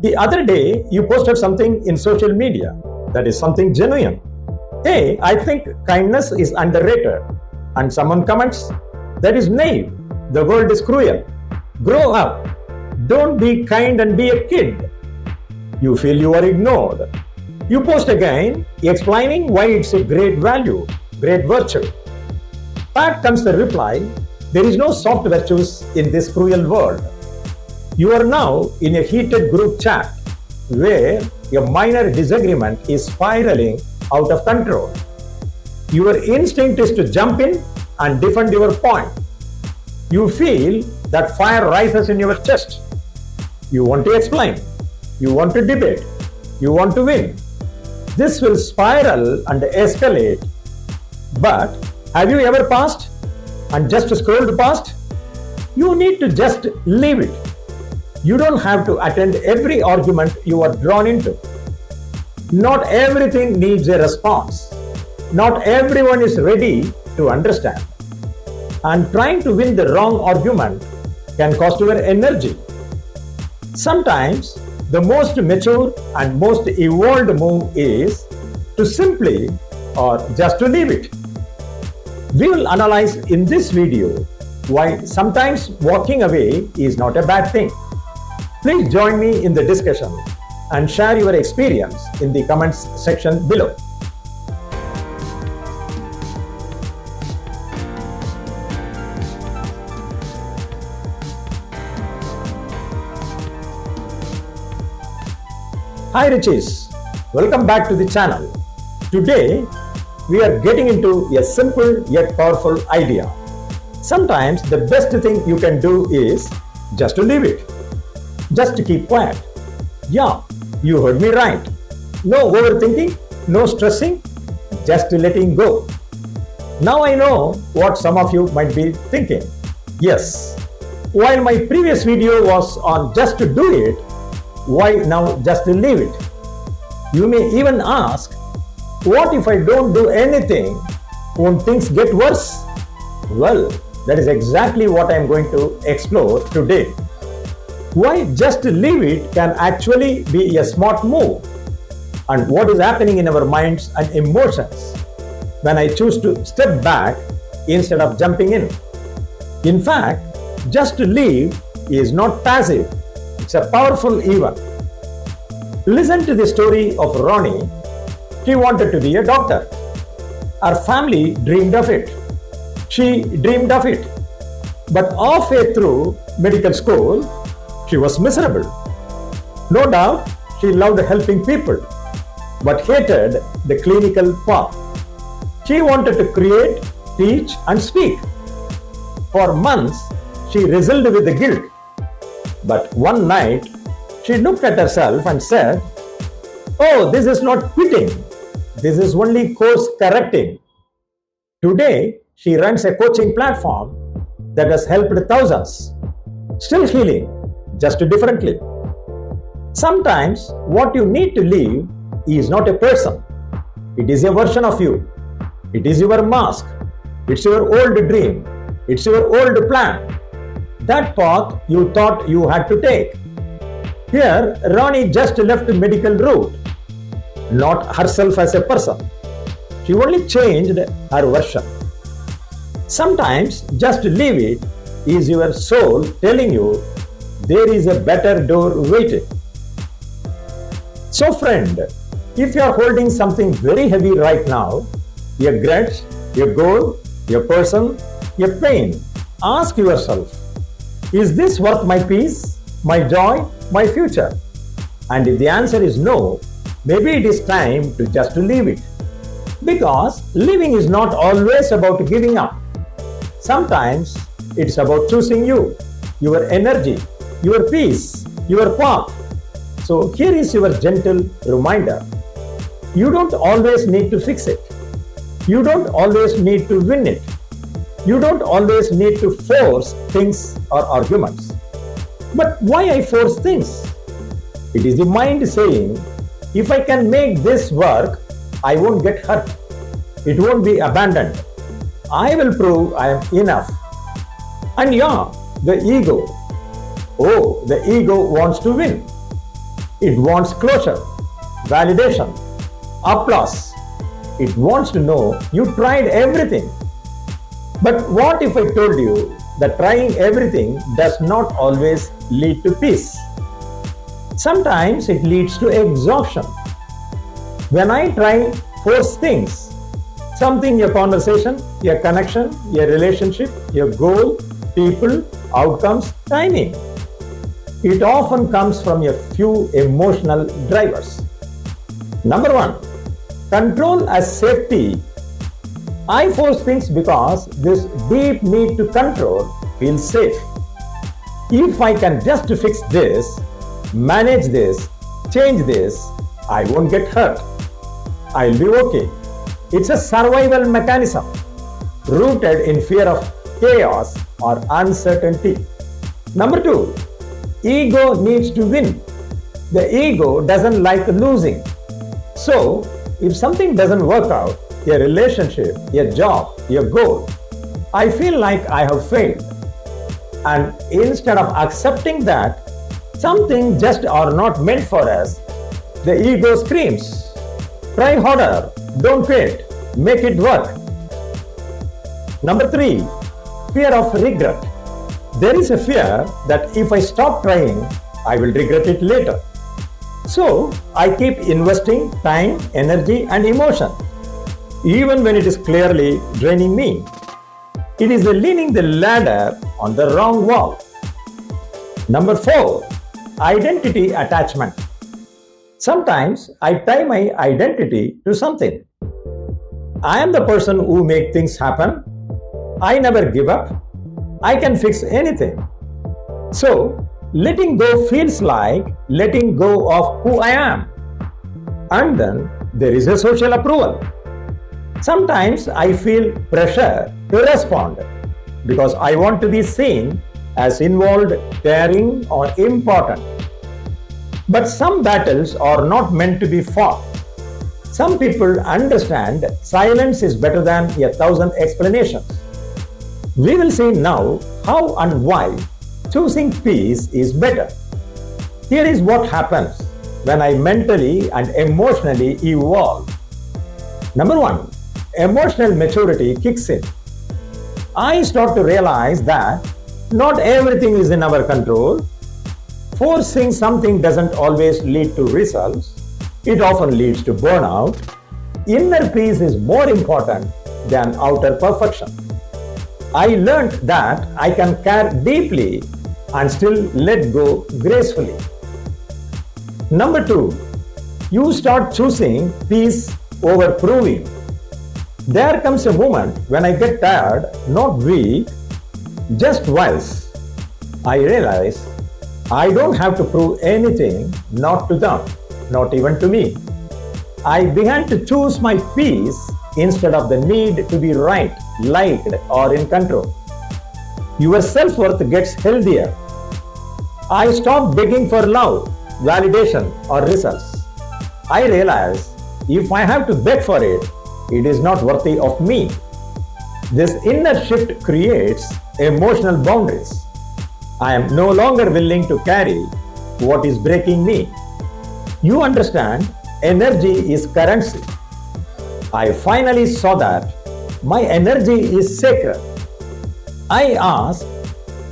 The other day, you posted something in social media that is something genuine. Hey, I think kindness is underrated. And someone comments, that is naive. The world is cruel. Grow up. Don't be kind and be a kid. You feel you are ignored. You post again, explaining why it's a great value, great virtue. Back comes the reply, there is no soft virtues in this cruel world. You are now in a heated group chat where a minor disagreement is spiraling out of control. Your instinct is to jump in and defend your point. You feel that fire rises in your chest. You want to explain. You want to debate. You want to win. This will spiral and escalate. But have you ever paused and just scrolled past? You need to just leave it. You don't have to attend every argument you are drawn into. Not everything needs a response. Not everyone is ready to understand. And trying to win the wrong argument can cost your energy. Sometimes the most mature and most evolved move is to simply or just to leave it. We will analyze in this video why sometimes walking away is not a bad thing. Please join me in the discussion and share your experience in the comments section below. Hi Riches, welcome back to the channel. Today we are getting into a simple yet powerful idea. Sometimes the best thing you can do is just to leave it. Just to keep quiet. Yeah, you heard me right. No overthinking, no stressing, just letting go. Now I know what some of you might be thinking. Yes, while my previous video was on just to do it, why now just to leave it? You may even ask, what if I don't do anything? Won't things get worse? Well, that is exactly what I am going to explore today. Why just leave it can actually be a smart move, and what is happening in our minds and emotions when I choose to step back instead of jumping in. In fact, just to leave is not passive, it's a powerful event. Listen to the story of Ronnie. She wanted to be a doctor. Her family dreamed of it. She dreamed of it. But halfway through medical school, she was miserable. No doubt, she loved helping people, but hated the clinical path. She wanted to create, teach, and speak. For months, she wrestled with the guilt. But one night, she looked at herself and said, "Oh, this is not quitting. This is only course correcting." Today, she runs a coaching platform that has helped thousands. Still healing, just differently. Sometimes what you need to leave is not a person. It is a version of you. It is your mask. It's your old dream. It's your old plan. That path you thought you had to take. Here, Ronnie just left the medical route, not herself as a person. She only changed her version. Sometimes just leave it is your soul telling you there is a better door waiting. So friend, if you are holding something very heavy right now, a grudge, a goal, a person, a pain, ask yourself, is this worth my peace, my joy, my future? And if the answer is no, maybe it is time to just leave it. Because living is not always about giving up. Sometimes it's about choosing you, your energy, your peace, your path. So here is your gentle reminder. You don't always need to fix it. You don't always need to win it. You don't always need to force things or arguments. But why I force things? It is the mind saying, if I can make this work, I won't get hurt. It won't be abandoned. I will prove I am enough. And yeah, the ego. Oh, the ego wants to win. It wants closure, validation, applause. It wants to know you tried everything. But what if I told you that trying everything does not always lead to peace? Sometimes it leads to exhaustion. When I try force things, something, your conversation, your connection, your relationship, your goal, people, outcomes, timing, it often comes from a few emotional drivers. Number one, control as safety. I force things because this deep need to control feels safe. If I can just fix this, manage this, change this, I won't get hurt. I'll be okay. It's a survival mechanism rooted in fear of chaos or uncertainty. Number two, ego needs to win. The ego doesn't like losing. So, if something doesn't work out, your relationship, your job, your goal, I feel like I have failed. And instead of accepting that something just are not meant for us, the ego screams, try harder, don't quit, make it work. Number three, fear of regret. There is a fear that if I stop trying, I will regret it later. So, I keep investing time, energy, and emotion, even when it is clearly draining me. It is leaning the ladder on the wrong wall. Number four, identity attachment. Sometimes I tie my identity to something. I am the person who makes things happen. I never give up. I can fix anything. So, letting go feels like letting go of who I am. And then there is a social approval. Sometimes I feel pressure to respond because I want to be seen as involved, caring, or important. But some battles are not meant to be fought. Some people understand silence is better than 1,000 explanations. We will see now how and why choosing peace is better. Here is what happens when I mentally and emotionally evolve. Number one, emotional maturity kicks in. I start to realize that not everything is in our control. Forcing something doesn't always lead to results. It often leads to burnout. Inner peace is more important than outer perfection. I learned that I can care deeply and still let go gracefully. Number two, you start choosing peace over proving. There comes a moment when I get tired, not weak, just wise. I realize I don't have to prove anything, not to them, not even to me. I began to choose my peace instead of the need to be right, liked, or in control. Your self-worth gets healthier. I stopped begging for love, validation, or results. I realize if I have to beg for it, it is not worthy of me. This inner shift creates emotional boundaries. I am no longer willing to carry what is breaking me. You understand, energy is currency. I finally saw that my energy is sacred. I asked,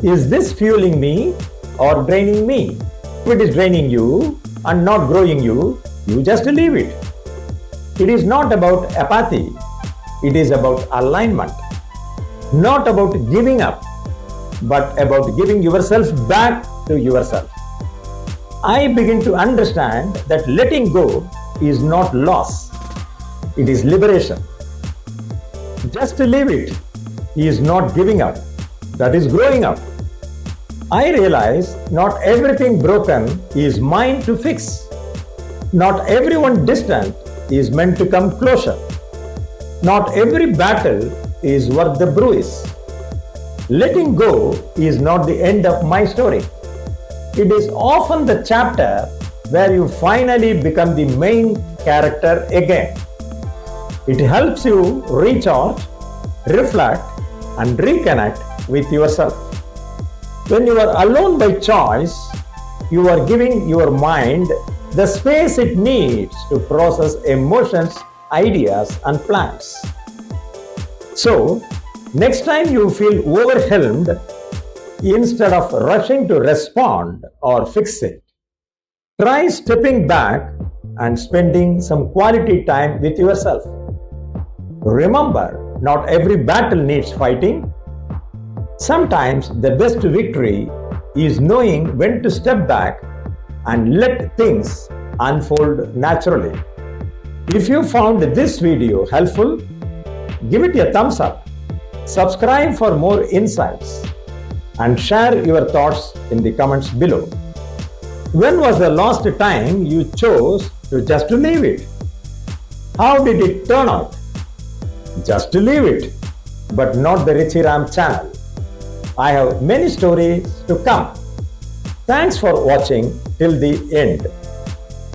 is this fueling me or draining me? If it is draining you and not growing you, you just leave it. It is not about apathy. It is about alignment. Not about giving up, but about giving yourself back to yourself. I begin to understand that letting go is not loss. It is liberation. Just to leave it is not giving up. That is growing up. I realize not everything broken is mine to fix. Not everyone distant is meant to come closer. Not every battle is worth the bruise. Letting go is not the end of my story. It is often the chapter where you finally become the main character again. It helps you recharge, reflect, and reconnect with yourself. When you are alone by choice, you are giving your mind the space it needs to process emotions, ideas, and plans. So, next time you feel overwhelmed, instead of rushing to respond or fix it, try stepping back and spending some quality time with yourself. Remember, not every battle needs fighting. Sometimes the best victory is knowing when to step back and let things unfold naturally. If you found this video helpful, give it a thumbs up, subscribe for more insights, and share your thoughts in the comments below. When was the last time you chose to just leave it? How did it turn out? Just leave it, but not the Richie Ram channel. I have many stories to come. Thanks for watching till the end.